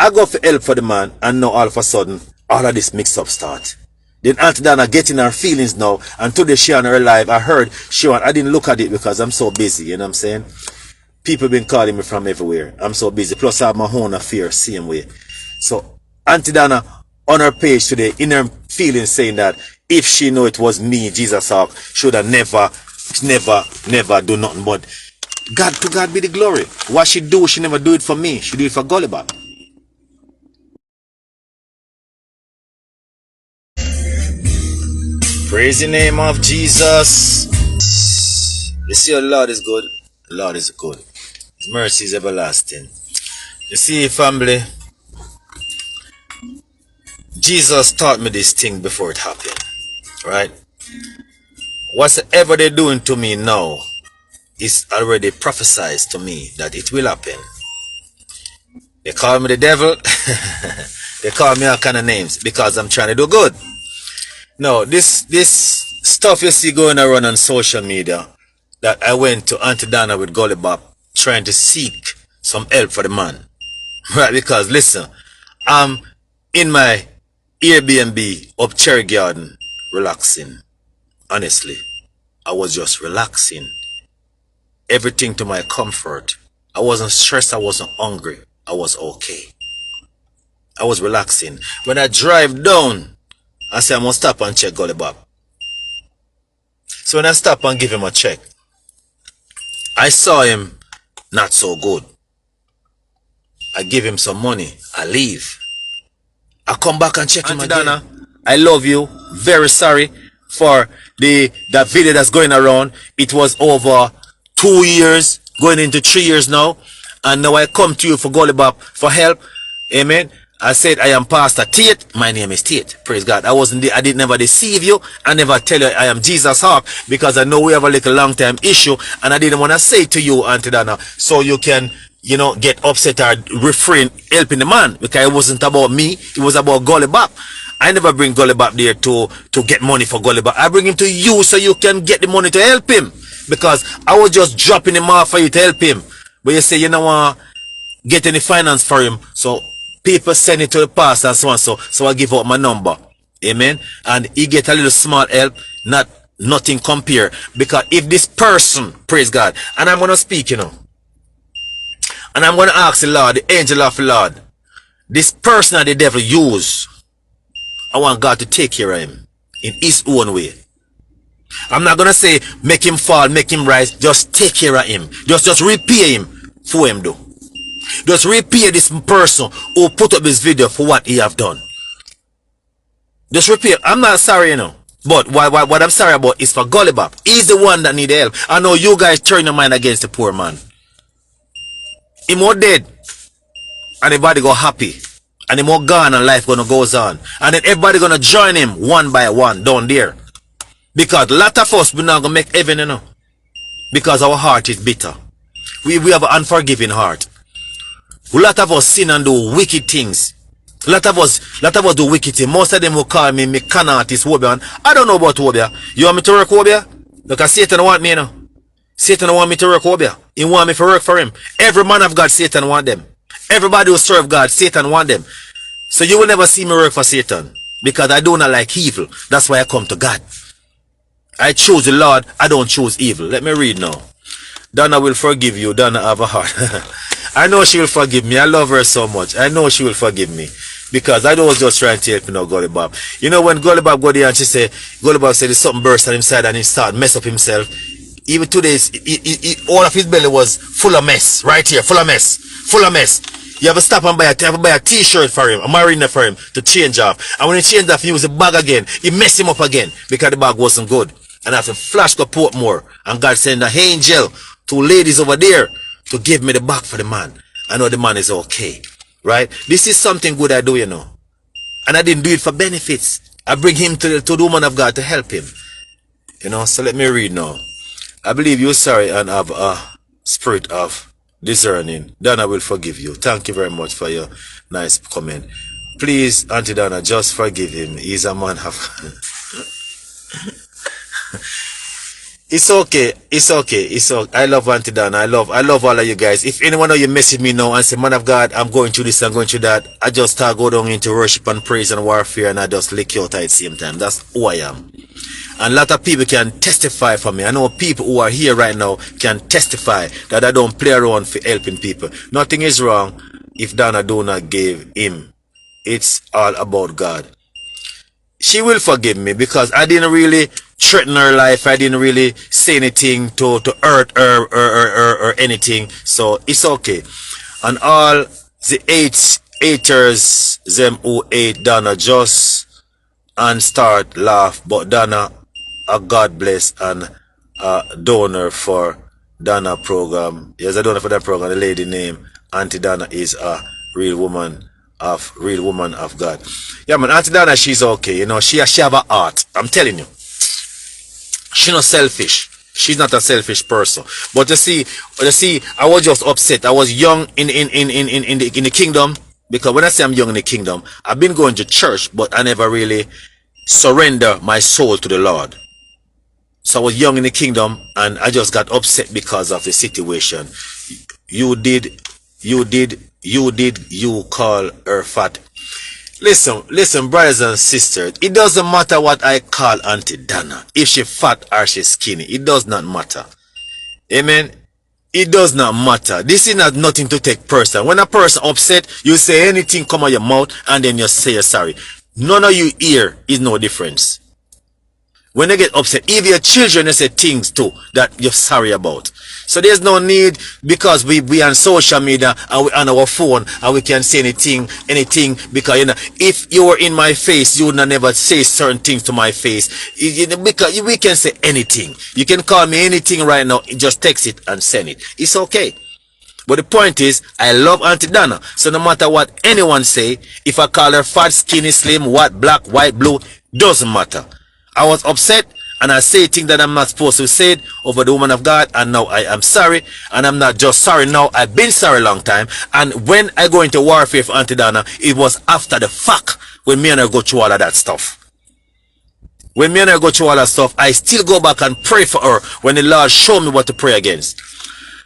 I go for help for the man, and now all of a sudden, all of this mix-up start. Then Auntie Donna getting her feelings now, and today she on her live, I heard she want, I didn't look at it because I'm so busy, you know what I'm saying? People been calling me from everywhere. I'm so busy. Plus I have my own affair, same way. So Auntie Donna on her page today, in her feelings saying that if she know it was me, Jesus Hawk, should have never do nothing but God, to God be the glory. What she do, she never do it for me. She do it for Gully Bop. Praise the name of Jesus. You see, the Lord is good. The Lord is good. His mercy is everlasting. You see, family, Jesus taught me this thing before it happened. Right? Whatever they're doing to me now is already prophesied to me that it will happen. They call me the devil. They call me all kind of names because I'm trying to do good. No, this stuff you see going around on social media, that I went to Auntie Donna with Gully Bop trying to seek some help for the man. Right, because listen, I'm in my Airbnb up Cherry Garden relaxing. Honestly, I was just relaxing. Everything to my comfort. I wasn't stressed, I wasn't hungry. I was okay. I was relaxing. When I drive down, I say I'm gonna stop and check Gully Bop. So when I stop and give him a check, I saw him not so good. I give him some money. I leave. I come back and check him again. Donna, I love you. Very sorry for that video that's going around. It was over 2 years, going into 3 years now. And now I come to you for Gully Bop for help. Amen. I said I am Pastor Tate. My name is Tate. Praise God. I did never deceive you. I never tell you I am Jesus Hawk, because I know we have a little long time issue, and I didn't want to say to you, Auntie Donna, so you can, you know, get upset or refrain helping the man, because it wasn't about me. It was about Gully Bop. I never bring Gully Bop there to get money for Gully Bop. I bring him to you so you can get the money to help him, because I was just dropping him off for you to help him. But you say you don't want to get any finance for him, so people send it to the pastor and so on. So I give out my number. Amen. And he get a little small help, nothing compare. Because if this person, praise God, and I'm gonna speak, you know, and I'm gonna ask the Lord, the angel of the Lord, this person that the devil use, I want God to take care of him in his own way. I'm not gonna say make him fall, make him rise. Just take care of him. Just repay him for him though. Just repay this person who put up this video for what he have done. Just repay. I'm not sorry, you know. But what I'm sorry about is for Gully Bop. He's the one that need help. I know you guys turn your mind against the poor man. He more dead. And everybody go happy. And he more gone and life gonna goes on. And then everybody gonna join him one by one down there. Because a lot of us we not gonna make heaven, you know. Because our heart is bitter. We have an unforgiving heart. A lot of us sin and do wicked things. A lot of us do wicked things. Most of them will call me can artist Wobia. I don't know about Wobia. You want me to work Wobia? Because Satan want me, you know. Satan want me to work Wobia. He want me to work for him. Every man of God, Satan want them. Everybody who serve God, Satan want them. So you will never see me work for Satan. Because I do not like evil. That's why I come to God. I choose the Lord. I don't choose evil. Let me read now. Donna will forgive you. Donna have a heart. I know she will forgive me. I love her so much. I know she will forgive me. Because I was just trying to help, you know, Gully Bop. You know, when Gully Bop go there and she say, Gully Bop said something burst on inside and he start mess up himself. Even today, all of his belly was full of mess. Right here, full of mess. Full of mess. You have to stop and buy a t-shirt for him, a marina for him to change off. And when he changed off, he use the bag again. He messed him up again because the bag wasn't good. And after flash go Portmore, and God sent an angel, 2 ladies over there, to give me the bag for the man. I know the man is okay. Right? This is something good I do, you know. And I didn't do it for benefits. I bring him to the woman of God to help him. You know, so let me read now. I believe you're sorry and have a spirit of discerning. Donna will forgive you. Thank you very much for your nice comment. Please, Auntie Donna, just forgive him. He's a man of... It's okay. It's okay. It's okay. I love Auntie Donna. I love all of you guys. If anyone of you message me now and say, man of God, I'm going through this, I'm going through that, I just start go down into worship and praise and warfare and I just lick you out at the same time. That's who I am. And a lot of people can testify for me. I know people who are here right now can testify that I don't play around for helping people. Nothing is wrong if Donna do not give him. It's all about God. She will forgive me because I didn't really threaten her life. I didn't really say anything to hurt her or anything. So it's okay. And all the haters, them who hate Donna just and start laugh. But Donna, a God bless and a donor for Donna program. Yes, a donor for that program. The lady named Auntie Donna is a real woman of God. Yeah, man, Auntie Donna, she's okay. You know, she have a heart. I'm telling you, she's not selfish. She's not a selfish person. But you see, I was just upset. I was young in the kingdom, because when I say I'm young in the kingdom, I've been going to church, but I never really surrender my soul to the Lord. So I was young in the kingdom and I just got upset because of the situation. You call her fat. Listen, brothers and sisters, it doesn't matter what I call Auntie Donna. If she fat or she skinny, it does not matter. Amen. It does not matter. This is not nothing to take personal. When a person upset, you say anything come out your mouth and then you say you're sorry. None of you here is no difference. When they get upset, even your children, they say things too that you're sorry about. So there's no need, because we on social media and we on our phone and we can say anything, because you know, if you were in my face, you would not never say certain things to my face. Because we can say anything. You can call me anything right now, just text it and send it. It's okay. But the point is, I love Auntie Donna. So no matter what anyone say, if I call her fat, skinny, slim, white, black, white, blue, doesn't matter. I was upset and I say things that I'm not supposed to say over the woman of God, and now I am sorry, and I'm not just sorry now, I've been sorry a long time. And when I go into warfare for Auntie Donna, it was after the fact, when me and her go through all of that stuff. When me and her go through all that stuff, I still go back and pray for her when the Lord showed me what to pray against.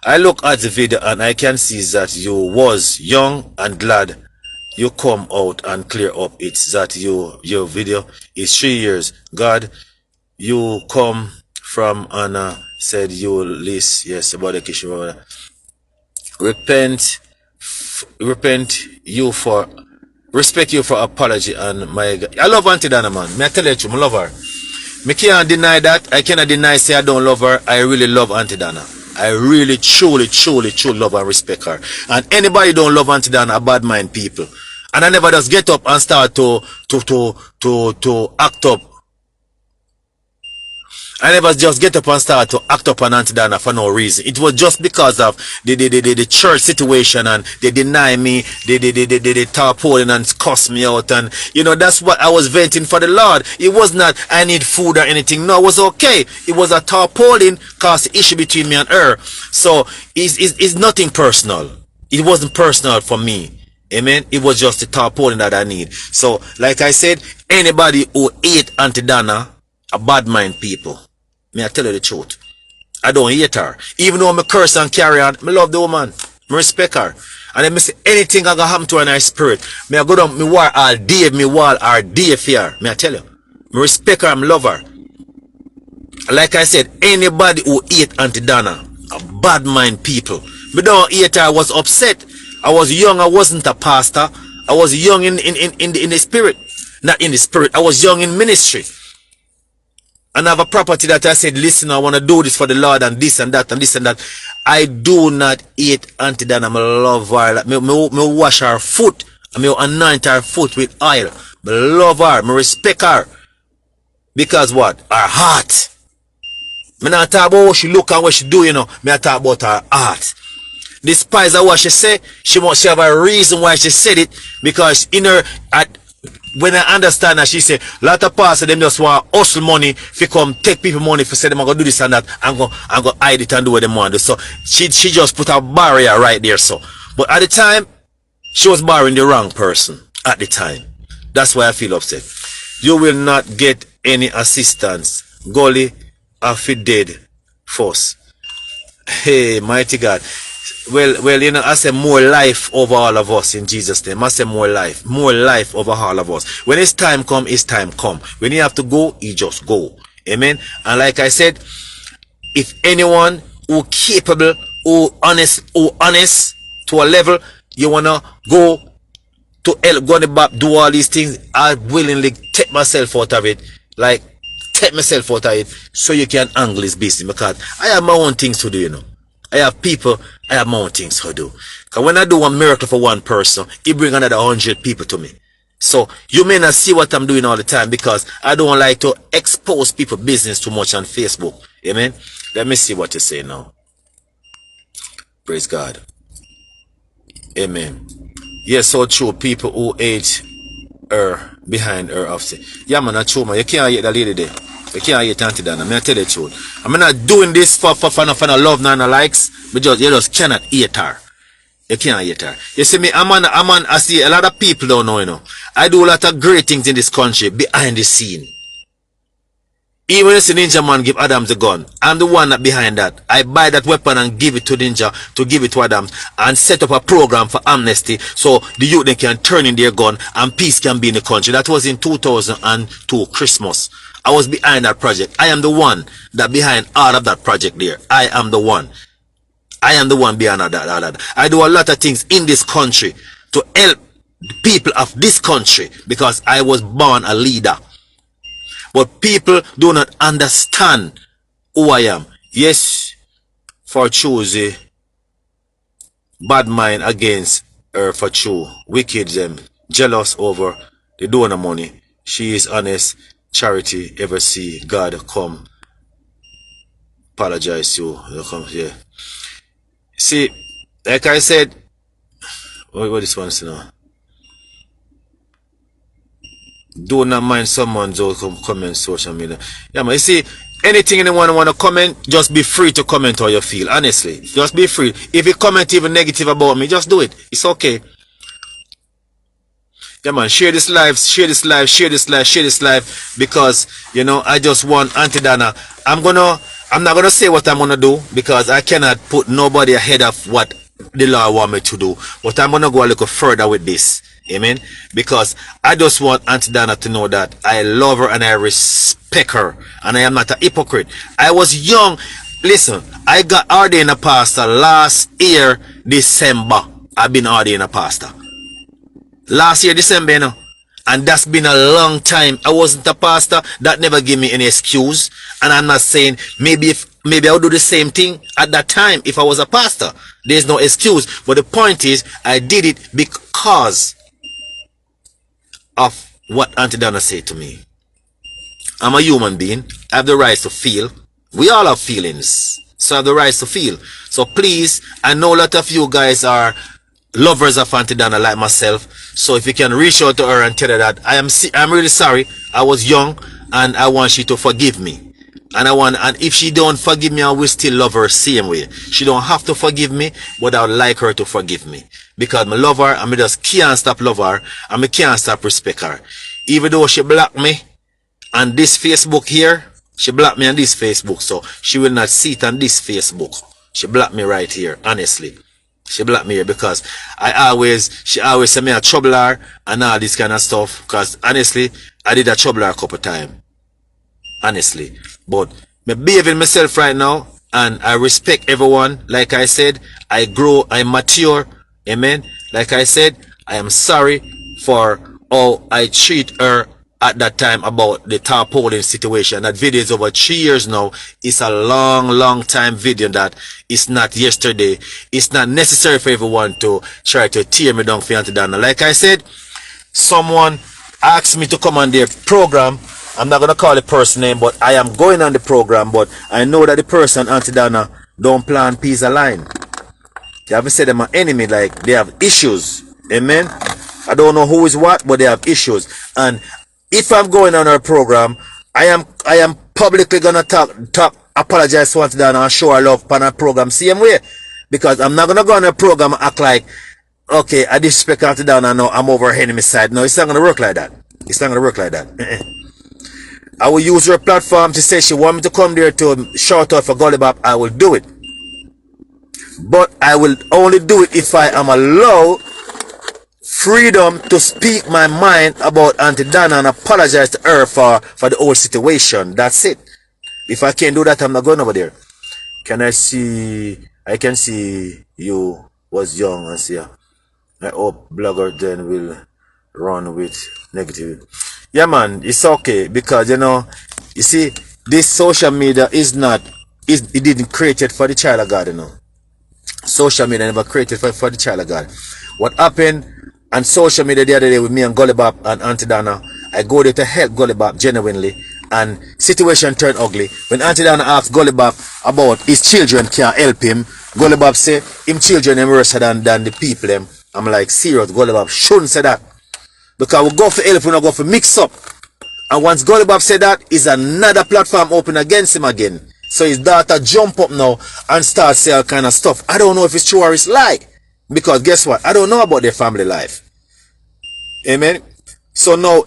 I look at the video and I can see that you was young and glad you come out and clear up. It's that your video is 3 years. God, you come from Anna said you list, yes, about the kitchen. Repent you for respect you for apology. And my God, I love Auntie Donna, man. May I tell you, I love her. Me can't deny that. I cannot deny say I don't love her. I really love Auntie Donna. I really truly love and respect her. And anybody don't love Auntie Donna are bad mind people. And I never just get up and start to act up. I never just get up and start to act up on Auntie Donna for no reason. It was just because of the church situation, and they deny me, they tarpaulin and cuss me out, and you know, that's what I was venting for the Lord. It was not I need food or anything. No, it was okay. It was a tarpaulin caused the issue between me and her. So it's nothing personal. It wasn't personal for me. Amen. It was just the tarpaulin that I need. So like I said, anybody who hate Auntie Donna are bad mind people. May I tell you the truth? I don't hate her. Even though I curse and carry on, I love the woman. I respect her. And if I say anything that happen to her in her spirit, may I go down, me war all day, me wall all day for her. May I tell you? I respect her, I love her. Like I said, anybody who hate Auntie Donna are bad mind people. Me don't hate her, I was upset. I was young, I wasn't a pastor. I was young in the spirit. Not in the spirit, I was young in ministry. And I have a property that I said, listen, I want to do this for the Lord, and this and that and this and that. I do not hate Auntie Donna. I love her. Me wash her foot. I anoint her foot with oil. I love her. I respect her. Because what? Her heart. I not talk about what she look and what she do, you know. I talk about her heart. Despite what she say, she must have a reason why she said it. Because in her, when I understand that she say, lot of pastors them just want hustle money if come take people money for say them I'm gonna do this and that, I'm gonna hide it and do what they want to do. So she just put a barrier right there. So but at the time she was borrowing the wrong person at the time. That's why I feel upset. You will not get any assistance. Gully, if it dead, force. Hey, mighty God. Well, you know, I say more life over all of us in Jesus' name. I say more life over all of us. When it's time come, it's time come. When you have to go, you just go. Amen. And like I said, if anyone who capable, who honest to a level, you wanna go to help Gully Bop do all these things, I willingly take myself out of it. Like, take myself out of it so you can angle this business, because I have my own things to do, you know. I have people, I have my own things to do. Because when I do a miracle for one person, it brings another 100 people to me. So you may not see what I'm doing all the time, because I don't like to expose people business too much on Facebook. Amen. Let me see what you say now. Praise God. Amen. Yes, so true. People who age her behind her officer. Yeah, man, that's true, man. You can't hate the lady there. You can't hate Aunty Donna. I'm gonna tell you the truth. I'm not doing this for no love, no likes. But you just cannot hate her. You can't hate her. You see me, I see a lot of people don't know, you know. I do a lot of great things in this country behind the scene. Even if the Ninja Man give Adams a gun, I'm the one that behind that. I buy that weapon and give it to Ninja, to give it to Adams, and set up a program for amnesty so the youth they can turn in their gun and peace can be in the country. That was in 2002 Christmas. I was behind that project. I am the one that behind all of that project there. I am the one. I am the one behind that. I do a lot of things in this country to help the people of this country, because I was born a leader. But people do not understand who I am. Yes, for choosing bad mind against her for true. Wicked them, jealous over the donor money. She is honest, charity ever see God come. Apologize to you. Come here. See, like I said, what this one is now? Do not mind someone to comment social media. Yeah, man, you see, anything anyone want to comment, just be free to comment how you feel. Honestly, just be free. If you comment even negative about me, just do it. It's okay. Yeah, man, share this live, because, you know, I just want Aunty Donna. I'm not gonna say what I'm gonna do, because I cannot put nobody ahead of what the Lord want me to do. But I'm gonna go a little further with this. Amen. Because I just want Aunty Donna to know that I love her and I respect her, and I am not a hypocrite. I was young. Listen, I got ordained a pastor last year December. I've been ordained a pastor last year December, you know. And that's been a long time. I wasn't a pastor. That never gave me any excuse. And I'm not saying maybe I would do the same thing at that time if I was a pastor. There's no excuse. But the point is, I did it because of what Aunty Donna said to me. I'm a human being. I have the right to feel. We all have feelings. So I have the right to feel. So please, I know a lot of you guys are lovers of Aunty Donna like myself. So if you can reach out to her and tell her that I'm really sorry. I was young and I want she to forgive me. And if she don't forgive me, I will still love her same way. She don't have to forgive me, but I would like her to forgive me. Because I love her, and I just can't stop love her, and I can't stop respect her. Even though she blocked me on this Facebook here, she blocked me on this Facebook, so she will not see it on this Facebook. She blocked me right here, honestly. She blocked me here because she always say me a trouble her and all this kind of stuff. Because honestly, I did a trouble her a couple times. Honestly. But I'm behaving myself right now, and I respect everyone. Like I said, I grow, I mature. Amen. Like I said, I am sorry for how I treat her at that time about the tarpaulin situation. That video is over 3 years now. It's a long time video. That it's not yesterday. It's not necessary for everyone to try to tear me down for Aunty Donna. Like I said, someone asked me to come on their program. I'm not going to call the person name, but I am going on the program. But I know that the person, Aunty Donna, don't plan peace align. They haven't said they're my enemy, like they have issues. Amen. I don't know who is what, but they have issues. And if I'm going on her program, I am publicly gonna apologize to Aunty Donna and show her love on her program same way. Because I'm not gonna go on her program and act like, okay, I disrespect Aunty Donna, now I'm over her enemy side. No, it's not gonna work like that. It's not gonna work like that. I will use her platform to say she want me to come there to shout out for Gully Bop. I will do it. But I will only do it if I am allowed freedom to speak my mind about Aunty Donna and apologize to her for the whole situation. That's it. If I can't do that, I'm not going over there. Can I see? I can see you was young and see. I hope blogger then will run with negative. Yeah, man, it's okay because you see, this social media is not. It didn't create it for the child of God, Social media never created for the child of God. What happened on social media the other day with me and Gully Bop and Aunty Donna, I go there to help Gully Bop genuinely, and situation turned ugly. When Aunty Donna asked Gully Bop about his children can't help him, Gully Bop say him children are worse than the people them. I'm like, serious, Gully Bop shouldn't say that. Because we go for help, we don't go for mix up. And once Gully Bop said that, is another platform open against him again. So his daughter jump up now and start say all kind of stuff. I don't know if it's true or it's lie. Because guess what? I don't know about their family life. Amen. So now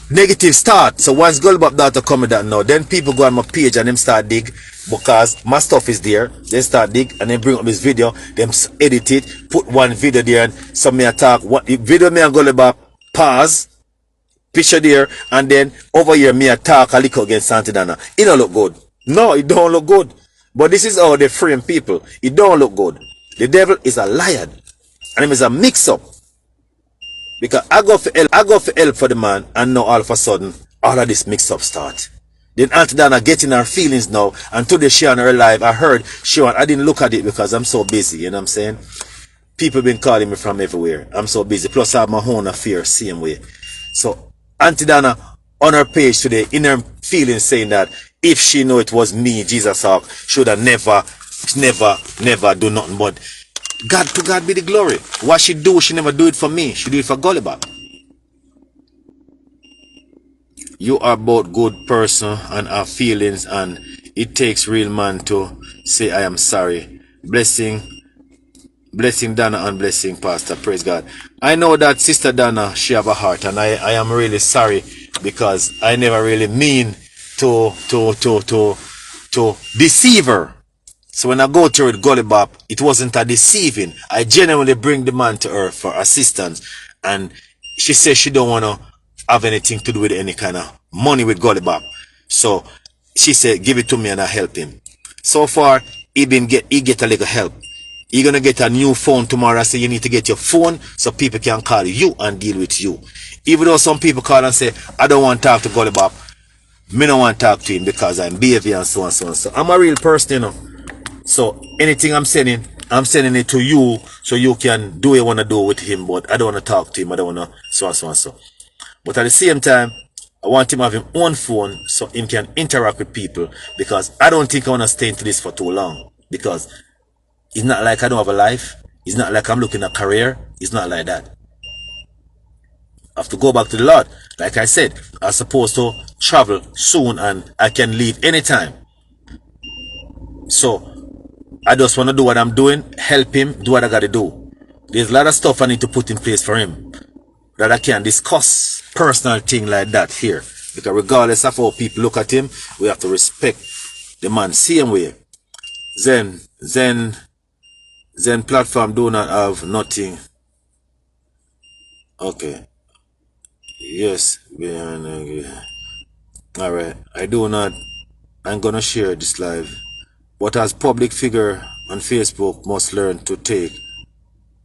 negative start. So once Gully Bop daughter come with that now, then people go on my page and them start dig because my stuff is there. They start dig and then bring up this video, them edit it, put one video there and some me attack. What video me and Gully Bop pause, picture there, and then over here me attack a little against Aunty Donna. It don't look good. No, it don't look good. But this is how they frame people. It don't look good. The devil is a liar. And him is a mix-up. Because I go for help for the man, and now all of a sudden, all of this mix-up start. Then Aunty Donna getting her feelings now, and today she on her live, I heard she on, I didn't look at it because I'm so busy, you know what I'm saying? People been calling me from everywhere. I'm so busy. Plus I have my own affair, same way. So Aunty Donna on her page today, in her feelings saying that if she know it was me, Jesus Hawk, should have never do nothing but God, to God be the glory. What she do, she never do it for me. She do it for Gully Bop. You are both good person and have feelings, and it takes real man to say I am sorry. Blessing Donna and blessing Pastor. Praise God. I know that Sister Donna, she have a heart, and I am really sorry because I never really mean to deceive her. So when I go to with Gully Bop, it wasn't a deceiving. I genuinely bring the man to her for assistance. And she says she don't want to have anything to do with any kind of money with Gully Bop. So she said, give it to me and I help him. So far, he get a little help. You're going to get a new phone tomorrow. So you need to get your phone so people can call you and deal with you. Even though some people call and say, I don't want to talk to Gully Bop. Me don't want to talk to him because I'm behavior and so on, so on. So I'm a real person, So anything I'm sending it to you so you can do what you want to do with him. But I don't want to talk to him. I don't want to so on, so on, so. But at the same time, I want him to have his own phone so he can interact with people. Because I don't think I want to stay into this for too long. Because it's not like I don't have a life. It's not like I'm looking at career. It's not like that. I have to go back to the Lord. Like I said, I'm supposed to travel soon and I can leave anytime. So I just want to do what I'm doing, help him, do what I got to do. There's a lot of stuff I need to put in place for him that I can't discuss personal thing like that here. Because regardless of how people look at him, we have to respect the man same way. Zen platform do not have nothing. Okay. Yes. Alright. I'm gonna share this live. But as public figure on Facebook must learn to take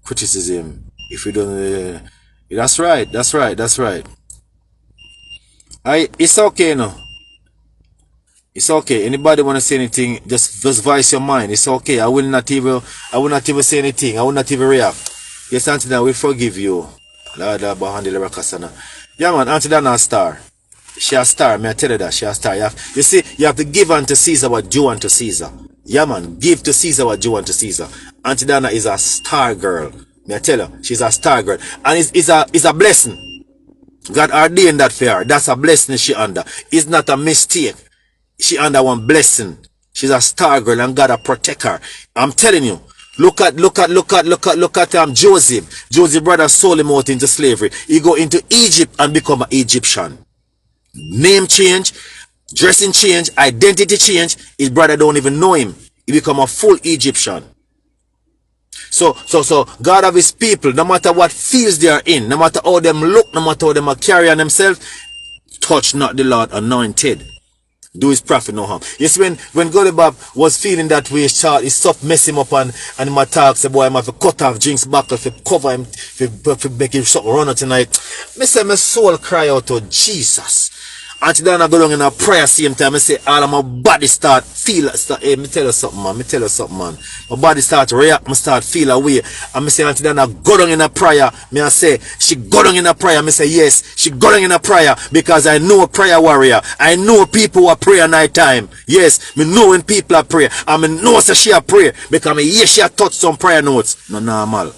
criticism. If you don't that's right. It's okay now. It's okay. Anybody wanna say anything, just voice your mind. It's okay. I will not even say anything. I will not even react. Yes, Aunty Donna, we forgive you. Yeah man, Aunty Donna a star. She a star, may I tell you that she a star. You see, you have to give unto Caesar what due unto Caesar. Yeah man, give to Caesar what due unto Caesar. Aunty Donna is a star girl. May I tell you, she's a star girl. And it's a blessing. God ordained that for her. That's a blessing she under. It's not a mistake. She under one blessing. She's a star girl and God a protect her. I'm telling you. Look at Joseph. Joseph's brother sold him out into slavery. He go into Egypt and become an Egyptian. Name change, dressing change, identity change. His brother don't even know him. He become a full Egyptian. So God have his people, no matter what fields they are in, no matter how them look, no matter how them are carrying themselves, touch not the Lord anointed. Do his prophet no harm. Yes, when Gully Bop was feeling that way, he stopped messing him up and him attack, say, boy, I'm have to cut off Jinx buckle to cover him, to make him something run out tonight. Me say my soul cry out to Jesus. Auntie Donna go down in a prayer same time. I say all of my body start feel, hey, me tell you something, man. My body start react, me start feel away. And me say Auntie Donna go down in a prayer. Me I say she go down in a prayer. Me say yes, she go down in a prayer because I know a prayer warrior. I know people who are prayer night time. Yes, me know when people are prayer. And me know say she a pray because me hear she a touch some prayer notes. No normal.